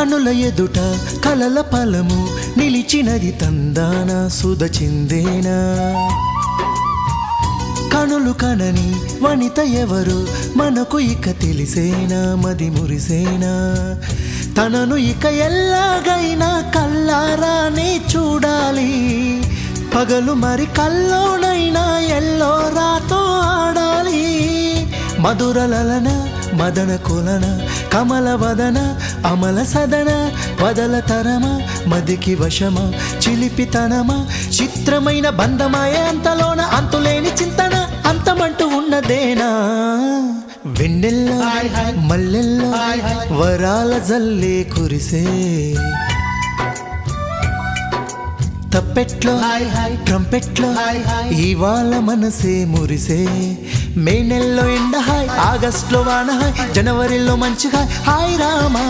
కనుల ఎదుట కలల ఫలము నిలిచినది తందాన సుధ చిందేనా కనులు కనని వనిత ఎవరు మనకు ఇక తెలిసేనా మది మురిసేనా తనను ఇక ఎల్లాగైనా కల్లారానే చూడాలి పగలు మరి కల్లోనైనా ఎల్లోరాతో ఆడాలి మధురలలన మదన కొలన కమల వదన అమల సదన వదల తరమ మదికి వశమ చిలిపితనమా చిత్రమైన బంధమాయ అంతలోన అంతులేని చింతన అంతమంటూ ఉన్నదేనా వెన్నెల్లో మల్లెల్లో వరాల జల్లే కురిసే తప్పెట్లో ట్రంపెట్లో ఇవాళ మనసే మురిసే మే నెలలో ఎండ హాయ్ ఆగస్టులో వాన హాయ్ జనవరిలో మంచి హాయ్ హాయ్ రామా